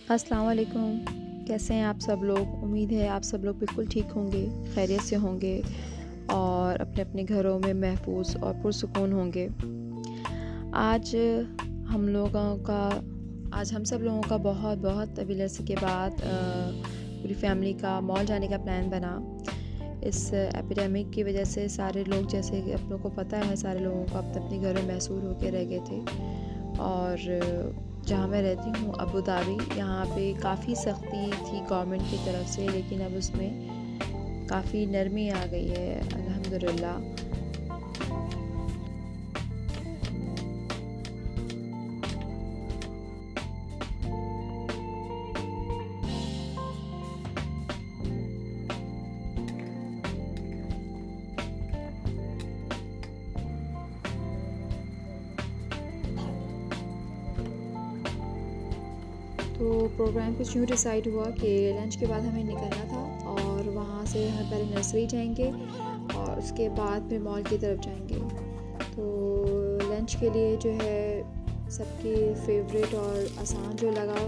अस्सलाम वालेकुम। कैसे हैं आप सब लोग? उम्मीद है आप सब लोग बिल्कुल ठीक होंगे, खैरियत से होंगे और अपने अपने घरों में महफूज और पुरसुकून होंगे। आज हम लोगों का आज हम सब लोगों का बहुत बहुत तवील अरसे के बाद पूरी फैमिली का मॉल जाने का प्लान बना। इस एपिडेमिक की वजह से सारे लोग, जैसे कि आप लोगों को पता है, सारे लोगों को अपने अपने घरों में महसूर होकर रह गए थे। और जहाँ मैं रहती हूँ अबू धाबी, यहाँ पे काफ़ी सख्ती थी गवर्नमेंट की तरफ से, लेकिन अब उसमें काफ़ी नरमी आ गई है अल्हम्दुलिल्लाह। तो प्रोग्राम कुछ यूँ डिसाइड हुआ कि लंच के बाद हमें निकलना था और वहाँ से हम पहले नर्सरी जाएंगे और उसके बाद फिर मॉल की तरफ जाएंगे। तो लंच के लिए जो है सबके फेवरेट और आसान जो लगा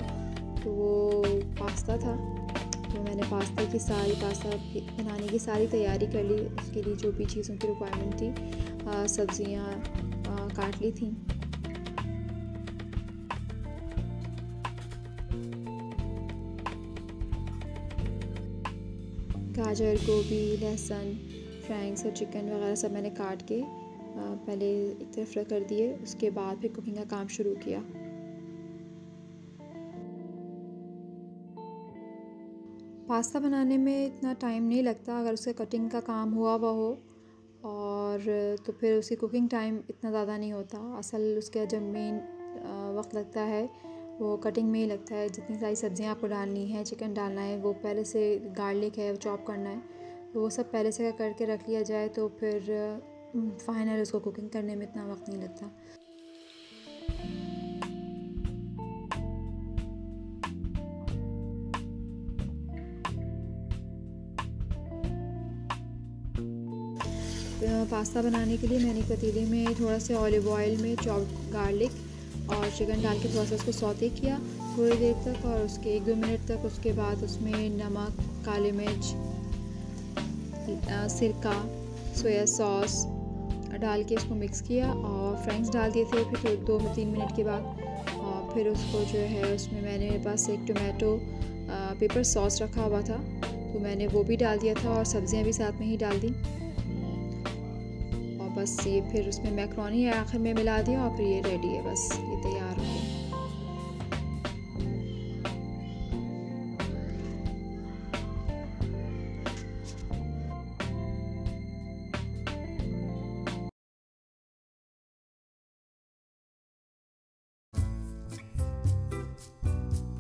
तो वो पास्ता था। तो मैंने पास्ता बनाने की सारी तैयारी कर ली। उसके लिए जो भी चीज़ों की रिक्वायरमेंट थी, सब्ज़ियाँ काट ली थी। गाजर, गोभी, लहसुन, फ्रैंक्स और चिकन वगैरह सब मैंने काट के पहले एक तरफ रख कर दिए। उसके बाद फिर कुकिंग का काम शुरू किया। पास्ता बनाने में इतना टाइम नहीं लगता अगर उसका कटिंग का काम हुआ हो, और तो फिर उसकी कुकिंग टाइम इतना ज़्यादा नहीं होता। असल उसका जब मेन वक्त लगता है वो कटिंग में ही लगता है। जितनी सारी सब्ज़ियाँ आपको डालनी है, चिकन डालना है, वो पहले से गार्लिक है वो चॉप करना है, तो वो सब पहले से करके रख लिया जाए तो फिर फाइनल उसको कुकिंग करने में इतना वक्त नहीं लगता। पास्ता बनाने के लिए मैंने पतीले में थोड़ा सा ऑलिव ऑयल में चॉप्ड गार्लिक और चिकन डाल के थोड़ा सा उसको सौते किया थोड़ी देर तक, और उसके 1-2 मिनट तक। उसके बाद उसमें नमक, काली मिर्च, सिरका, सोया सॉस डाल के उसको मिक्स किया और फ्रैंक्स डाल दिए थे। फिर 2-3 मिनट के बाद और फिर उसको जो है उसमें मेरे पास एक टोमेटो पेपर सॉस रखा हुआ था तो मैंने वो भी डाल दिया था और सब्ज़ियाँ भी साथ में ही डाल दी। और बस ये फिर उसमें मैक्रोनी आखिर में मिला दिया और फिर ये रेडी है, बस ये तैयार हो गया।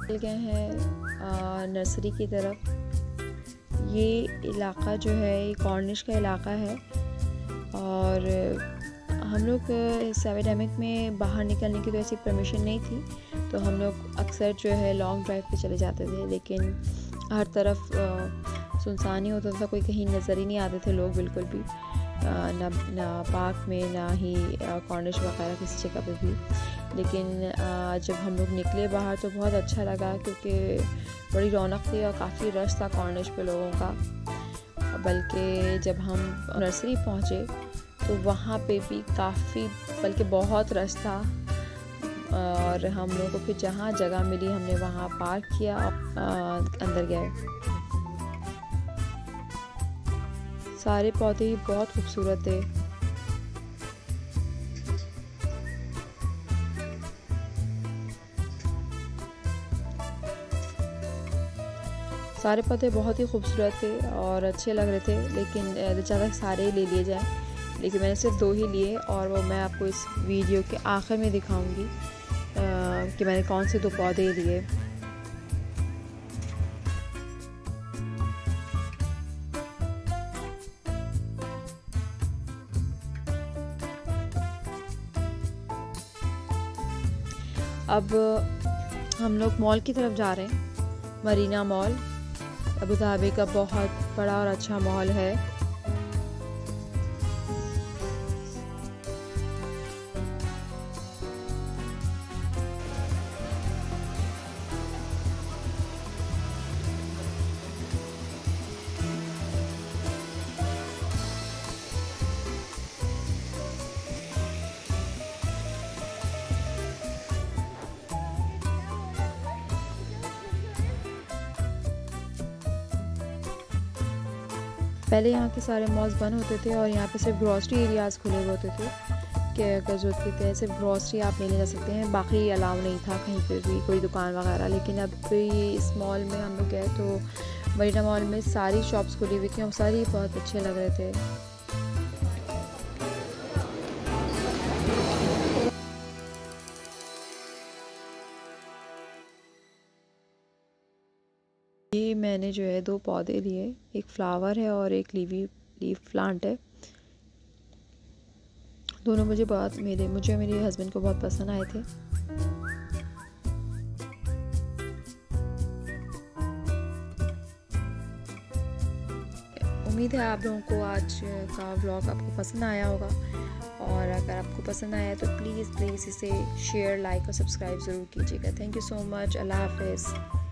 चल गए हैं नर्सरी की तरफ। ये इलाका जो है ये कॉर्निश का इलाका है और हम लोग इस एपिडेमिक में बाहर निकलने की तो ऐसी परमिशन नहीं थी, तो हम लोग अक्सर जो है लॉन्ग ड्राइव पे चले जाते थे, लेकिन हर तरफ सुनसान ही होता था, कोई कहीं नज़र ही नहीं आते थे लोग बिल्कुल भी, ना पार्क में ना ही कॉर्निश वगैरह किसी जगह पे भी। लेकिन जब हम लोग निकले बाहर तो बहुत अच्छा लगा, क्योंकि बड़ी रौनक थी और काफ़ी रश था कॉर्निश पे लोगों का। बल्कि जब हम नर्सरी पहुँचे तो वहाँ पे भी काफ़ी, बल्कि बहुत रश था, और हम लोगों को फिर जहाँ जगह मिली हमने वहाँ पार्क किया और अंदर गए। सारे पौधे ही बहुत खूबसूरत थे। सारे पौधे बहुत ही खूबसूरत थे और अच्छे लग रहे थे, लेकिन ज़्यादा सारे ही ले लिए जाए, लेकिन मैंने सिर्फ 2 ही लिए और वो मैं आपको इस वीडियो के आखिर में दिखाऊंगी कि मैंने कौन से 2 पौधे लिए। अब हम लोग मॉल की तरफ जा रहे हैं, मरीना मॉल। अबू धाबी का बहुत बड़ा और अच्छा मॉल है। पहले यहाँ के सारे मॉल्स बंद होते थे और यहाँ पे सिर्फ ग्रॉसरी एरियाज़ खुले हुए होते थे कि अगर ज़रूरत की है सिर्फ ग्रॉसरी आप लेने जा सकते हैं, बाकी अलाउ नहीं था कहीं पर भी कोई दुकान वगैरह। लेकिन अब ये इस मॉल में हम लोग गए तो मरीना मॉल में सारी शॉप्स खुली हुई थी और सारी बहुत अच्छे लग रहे थे। ये मैंने जो है 2 पौधे लिए, एक फ्लावर है और एक लीफ प्लांट है। दोनों मुझे और मेरे हस्बैंड को बहुत पसंद आए थे। उम्मीद है आप लोगों को आज का व्लॉग आपको पसंद आया होगा, और अगर आपको पसंद आया तो प्लीज़ इसे शेयर, लाइक और सब्सक्राइब ज़रूर कीजिएगा। Thank you so much. अल्लाह हाफ़िज़।